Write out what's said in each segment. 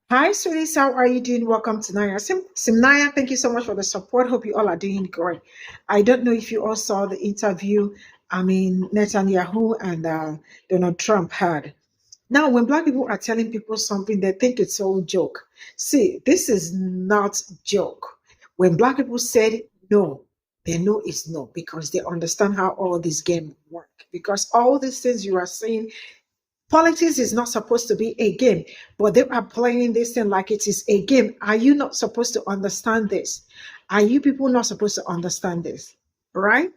Hi, sweeties. How are you doing? Welcome to Naya. Simnaya, thank you so much for the support. Hope you all are doing great. I don't know if you all saw the interview, Netanyahu and Donald Trump had. Now, when Black people are telling people something, they think it's all joke. See, this is not joke. When Black people said no, they know it's no because they understand how all this game work. Because all these things you are saying, politics is not supposed to be a game, but they are playing this thing like it is a game. Are you not supposed to understand this? Are you people not supposed to understand this? Right?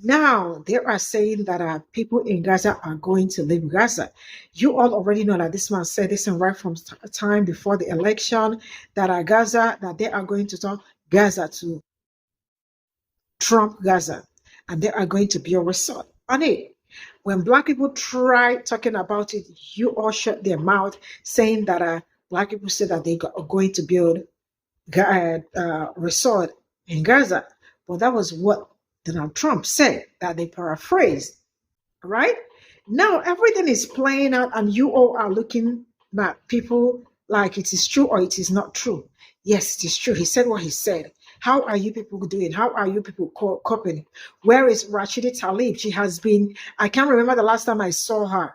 Now they are saying that people in Gaza are going to leave Gaza. You all already know that this man said this in right from time before the election that Gaza that they are going to turn Gaza to Trump Gaza, and they are going to be a resort on it. When Black people try talking about it, you all shut their mouth, saying that Black people said that are going to build resort in Gaza. But that was what Donald Trump said, that they paraphrased, right? Now everything is playing out, and you all are looking at people like it is true or it is not true. Yes, it is true. He said what he said. How are you people doing? How are you people coping? Where is Rashidi Talib? She has been, I can't remember the last time I saw her.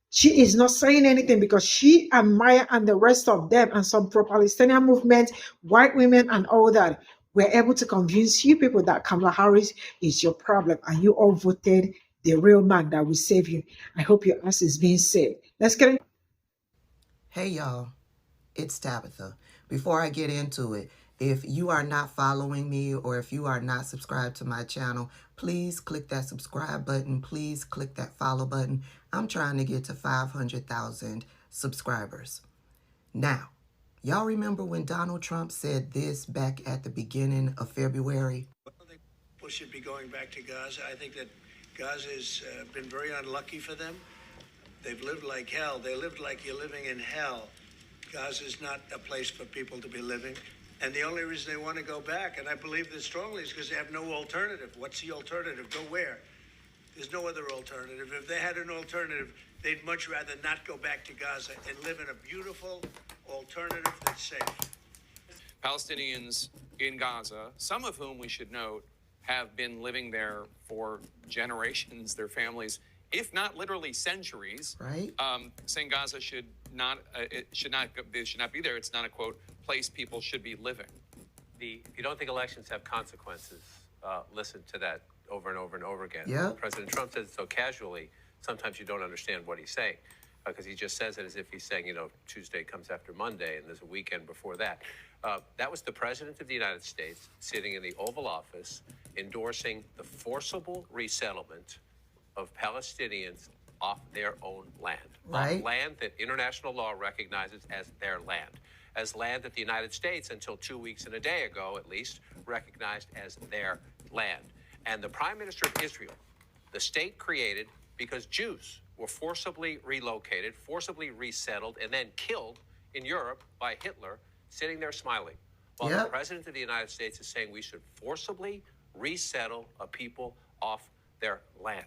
She is not saying anything because she and Maya and the rest of them and some pro-Palestinian movement, white women and all that were able to convince you people that Kamala Harris is your problem and you all voted the real man that will save you. I hope your ass is being saved. Let's get in. Hey y'all, it's Tabitha. Before I get into it, if you are not following me or if you are not subscribed to my channel, please click that subscribe button. Please click that follow button. I'm trying to get to 500,000 subscribers. Now, y'all remember when Donald Trump said this back at the beginning of February? I don't think people should be going back to Gaza. I think that Gaza has been very unlucky for them. They've lived like hell. They lived like you're living in hell. Gaza is not a place for people to be living. And the only reason they want to go back, and I believe this strongly, is because they have no alternative. What's the alternative? Go where? There's no other alternative. If they had an alternative, they'd much rather not go back to Gaza and live in a beautiful alternative that's safe. Palestinians in Gaza, some of whom we should note have been living there for generations, their families, if not literally centuries, right? Saying Gaza should not be there. It's not a quote place people should be living. If you don't think elections have consequences, listen to that over and over and over again. Yeah. President Trump says it so casually, sometimes you don't understand what he's saying, because he just says it as if he's saying, Tuesday comes after Monday and there's a weekend before that. That was the President of the United States sitting in the Oval Office endorsing the forcible resettlement of Palestinians off their own land, right? Off land that international law recognizes as their land, as land that the United States, until 2 weeks and a day ago at least, recognized as their land. And the Prime Minister of Israel, the state created because Jews were forcibly relocated, forcibly resettled, and then killed in Europe by Hitler, sitting there smiling, while the President of the United States is saying we should forcibly resettle a people off their land.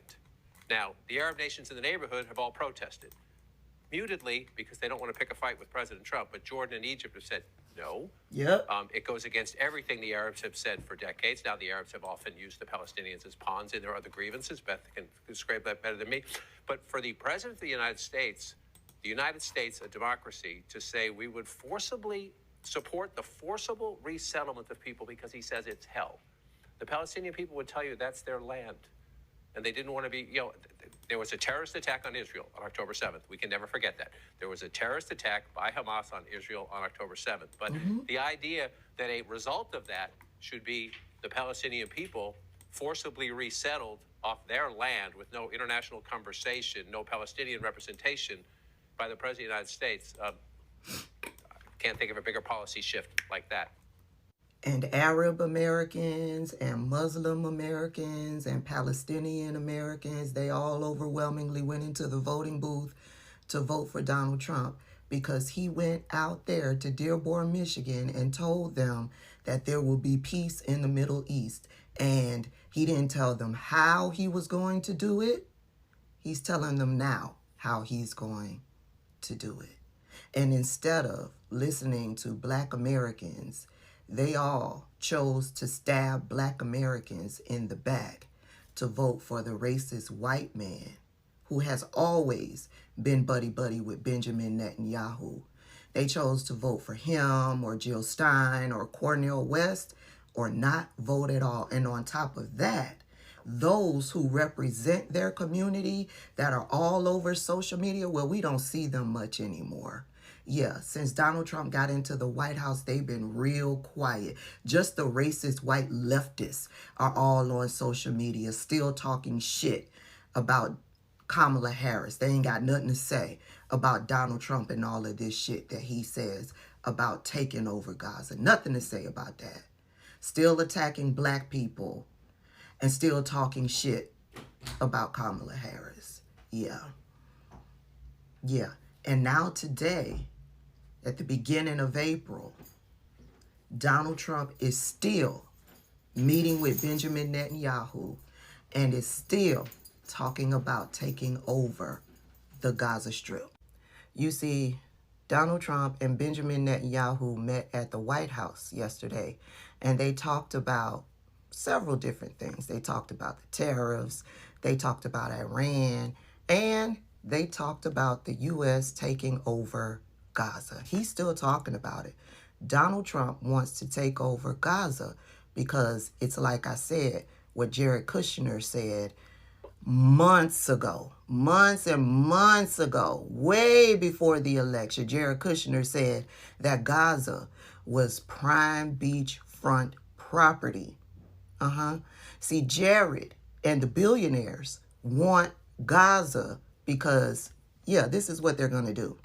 Now, the Arab nations in the neighborhood have all protested, mutedly, because they don't want to pick a fight with President Trump. But Jordan and Egypt have said no. It goes against everything the Arabs have said for decades. Now, the Arabs have often used the Palestinians as pawns in their other grievances. Beth can describe that better than me. But for the President of the United States, a democracy, to say we would forcibly support the forcible resettlement of people because he says it's hell, the Palestinian people would tell you that's their land. And they didn't want to be, there was a terrorist attack on Israel on October 7th. We can never forget that. There was a terrorist attack by Hamas on Israel on October 7th. But the idea that a result of that should be the Palestinian people forcibly resettled off their land with no international conversation, no Palestinian representation by the President of the United States, can't think of a bigger policy shift like that. And Arab Americans and Muslim Americans and Palestinian Americans, they all overwhelmingly went into the voting booth to vote for Donald Trump because he went out there to Dearborn, Michigan and told them that there will be peace in the Middle East. And he didn't tell them how he was going to do it. He's telling them now how he's going to do it. And instead of listening to Black Americans, they all chose to stab Black Americans in the back to vote for the racist white man who has always been buddy-buddy with Benjamin Netanyahu. They chose to vote for him or Jill Stein or Cornel West or not vote at all. And on top of that, those who represent their community that are all over social media, well, we don't see them much anymore. Yeah, since Donald Trump got into the White House, they've been real quiet. Just the racist white leftists are all on social media still talking shit about Kamala Harris. They ain't got nothing to say about Donald Trump and all of this shit that he says about taking over Gaza. Nothing to say about that. Still attacking Black people and still talking shit about Kamala Harris. Yeah. And now today, at the beginning of April, Donald Trump is still meeting with Benjamin Netanyahu and is still talking about taking over the Gaza Strip. You see, Donald Trump and Benjamin Netanyahu met at the White House yesterday, and they talked about several different things. They talked about the tariffs, they talked about Iran, and they talked about the U.S. taking over Gaza. He's still talking about it. Donald Trump wants to take over Gaza because it's like I said, what Jared Kushner said months and months ago, way before the election. Jared Kushner said that Gaza was prime beachfront property. See, Jared and the billionaires want Gaza because, yeah, this is what they're going to do.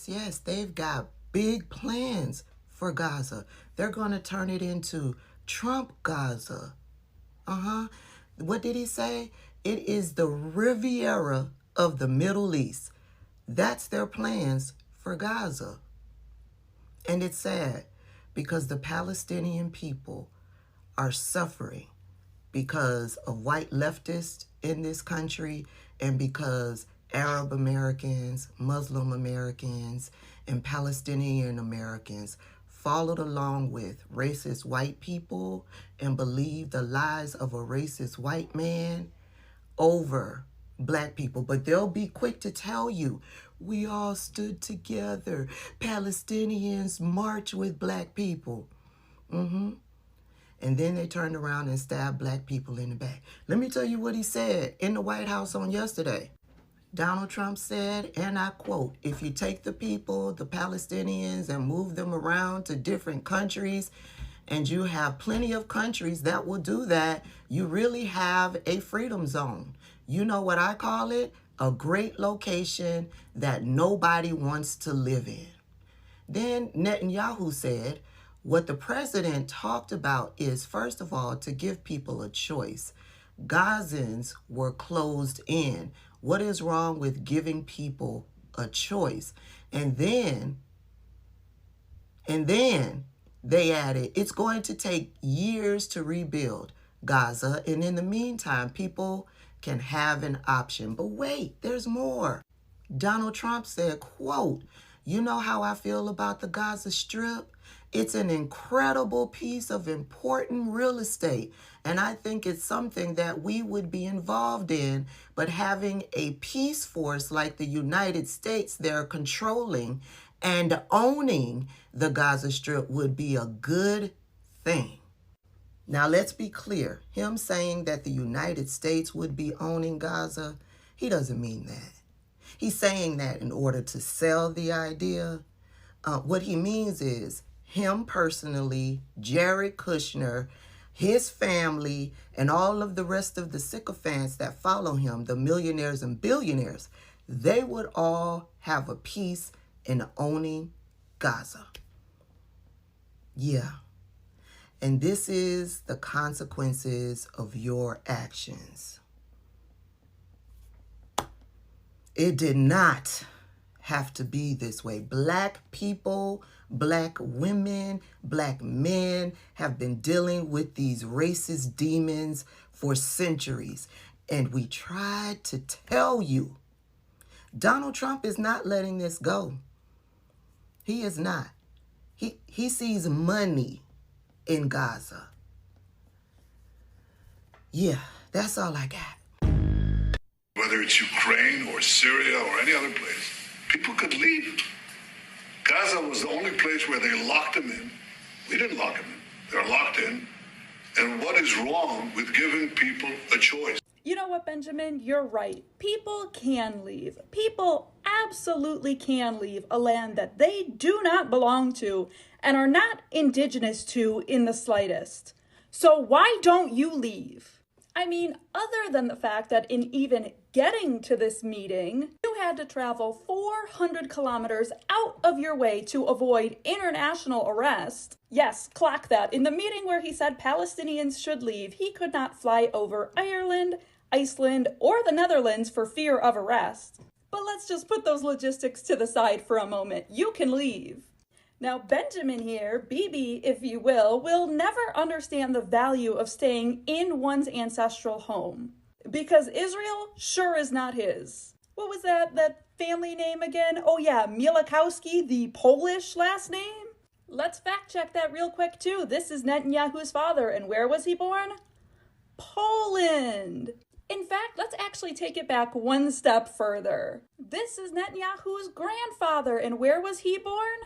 Yes. They've got big plans for Gaza. They're going to turn it into Trump Gaza. What did he say? It is the Riviera of the Middle East. That's their plans for Gaza. And it's sad because the Palestinian people are suffering because of white leftists in this country and because Arab Americans, Muslim Americans, and Palestinian Americans followed along with racist white people and believed the lies of a racist white man over Black people. But they'll be quick to tell you, we all stood together. Palestinians march with Black people. And then they turned around and stabbed Black people in the back. Let me tell you what he said in the White House on yesterday. Donald Trump said, and I quote, if you take the people, the Palestinians, and move them around to different countries, and you have plenty of countries that will do that, you really have a freedom zone. You know what I call it? A great location that nobody wants to live in. Then Netanyahu said, what the president talked about is, first of all, to give people a choice. Gazans were closed in. What is wrong with giving people a choice? And then they added, it's going to take years to rebuild Gaza. And in the meantime, people can have an option. But wait, there's more. Donald Trump said, quote, you know how I feel about the Gaza Strip? It's an incredible piece of important real estate. And I think it's something that we would be involved in. But having a peace force like the United States there controlling and owning the Gaza Strip would be a good thing. Now, let's be clear. Him saying that the United States would be owning Gaza, he doesn't mean that. He's saying that in order to sell the idea. What he means is him personally, Jared Kushner, his family, and all of the rest of the sycophants that follow him, the millionaires and billionaires, they would all have a piece in owning Gaza. Yeah. And this is the consequences of your actions. It did not have to be this way. Black people, black women, black men have been dealing with these racist demons for centuries. And we tried to tell you, Donald Trump is not letting this go. He is not. He sees money in Gaza. Yeah, that's all I got. Whether it's Ukraine or Syria or any other place, people could leave. Gaza was the only place where they locked them in. We didn't lock them in. They're locked in. And what is wrong with giving people a choice? You know what, Benjamin? You're right. People can leave. People absolutely can leave a land that they do not belong to and are not indigenous to in the slightest. So why don't you leave? I mean, other than the fact that in even getting to this meeting, you had to travel 400 kilometers out of your way to avoid international arrest. Yes, clock that. In the meeting where he said Palestinians should leave, he could not fly over Ireland, Iceland, or the Netherlands for fear of arrest. But let's just put those logistics to the side for a moment. You can leave. Now, Benjamin here, BB, if you will never understand the value of staying in one's ancestral home. Because Israel sure is not his. What was that family name again? Oh yeah, Mielikowski, the Polish last name? Let's fact check that real quick too. This is Netanyahu's father, and where was he born? Poland. In fact, let's actually take it back one step further. This is Netanyahu's grandfather, and where was he born?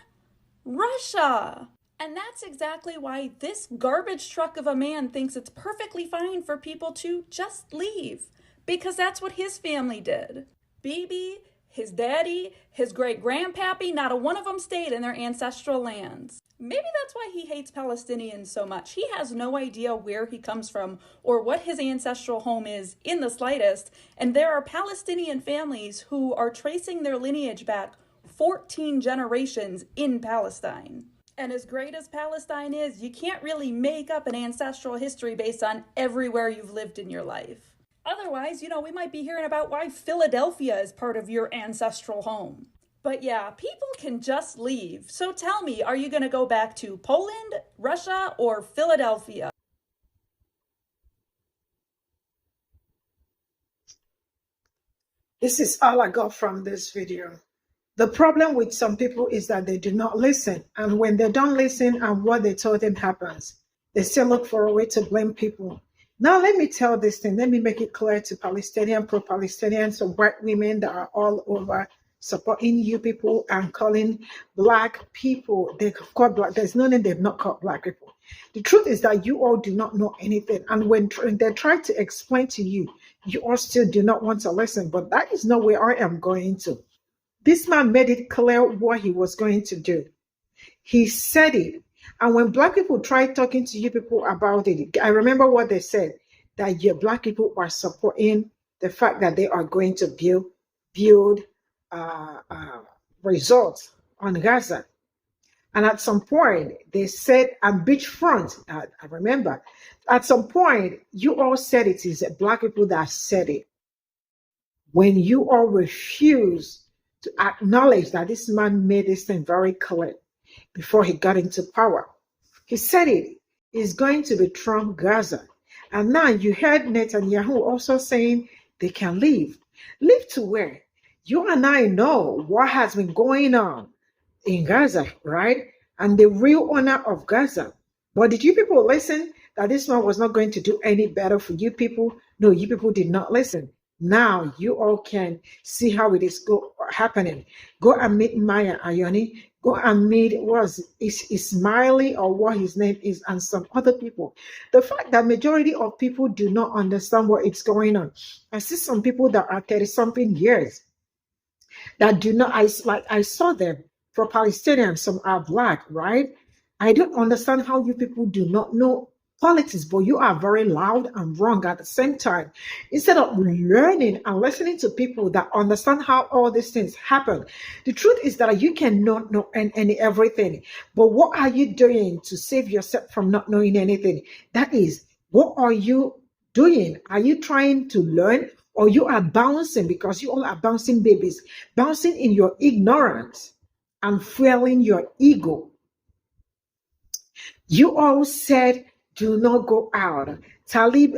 Russia. And that's exactly why this garbage truck of a man thinks it's perfectly fine for people to just leave. Because that's what his family did. Bibi, his daddy, his great-grandpappy, not a one of them stayed in their ancestral lands. Maybe that's why he hates Palestinians so much. He has no idea where he comes from or what his ancestral home is in the slightest. And there are Palestinian families who are tracing their lineage back 14 generations in Palestine. And as great as Palestine is, you can't really make up an ancestral history based on everywhere you've lived in your life. Otherwise, we might be hearing about why Philadelphia is part of your ancestral home. But yeah, people can just leave. So tell me, are you going to go back to Poland, Russia, or Philadelphia? This is all I got from this video. The problem with some people is that they do not listen. And when they don't listen and what they told them happens, they still look for a way to blame people. Now, let me tell this thing. Let me make it clear to Palestinian, pro-Palestinians, or white women that are all over supporting you people and calling black people. They call black. There's no name they've not called black people. The truth is that you all do not know anything. And when they try to explain to you, you all still do not want to listen. But that is not where I am going to. This man made it clear what he was going to do. He said it. And when black people tried talking to you people about it, I remember what they said, that your black people are supporting the fact that they are going to build results on Gaza. And at some point, they said, and beachfront, I remember, at some point, you all said it is black people that said it. When you all refuse to acknowledge that this man made this thing very clear before he got into power. He said it is going to be Trump Gaza. And now you heard Netanyahu also saying they can leave. Leave to where? You and I know what has been going on in Gaza, right? And the real owner of Gaza. But did you people listen that this man was not going to do any better for you people? No, you people did not listen. Now you all can see how it is happening. Go and meet Maya Ayoni. Go and meet Ismaili or what his name is, and some other people. The fact that majority of people do not understand what is going on. I see some people that are 30-something years that do not. I saw them for Palestinians. Some are black, right? I don't understand how you people do not know politics, but you are very loud and wrong at the same time. Instead of learning and listening to people that understand how all these things happen, the truth is that you cannot know any everything. But what are you doing to save yourself from not knowing anything? That is, what are you doing? Are you trying to learn, or you are bouncing because you all are bouncing babies, bouncing in your ignorance and fueling your ego? You all said, do not go out. Talib,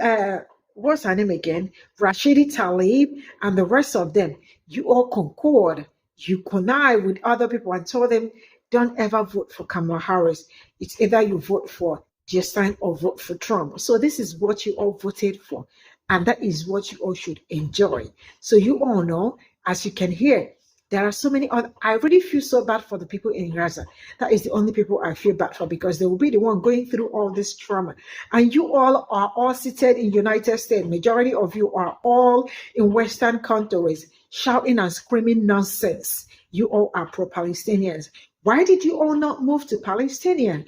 what's her name again? Rashidi Talib and the rest of them, you all concord. You connive with other people and told them, don't ever vote for Kamala Harris. It's either you vote for Justine or vote for Trump. So this is what you all voted for. And that is what you all should enjoy. So you all know, as you can hear, there are so many other. I really feel so bad for the people in Gaza. That is the only people I feel bad for, because they will be the one going through all this trauma. And you all are all seated in United States. Majority of you are all in Western countries shouting and screaming nonsense. You all are pro-Palestinians. Why did you all not move to Palestine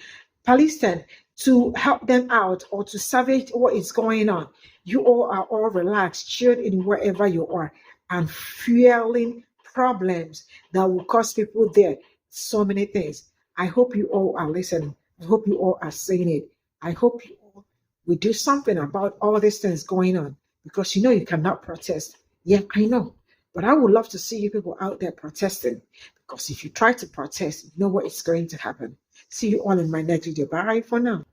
to help them out or to salvage what is going on? You all are all relaxed, chilled in wherever you are, and fueling problems that will cause people there so many things. I hope you all are listening. I hope you all are saying it. I hope you all will do something about all these things going on, because you know you cannot protest. Yeah, I know. But I would love to see you people out there protesting, because if you try to protest, you know what is going to happen. See you all in my next video. Bye for now.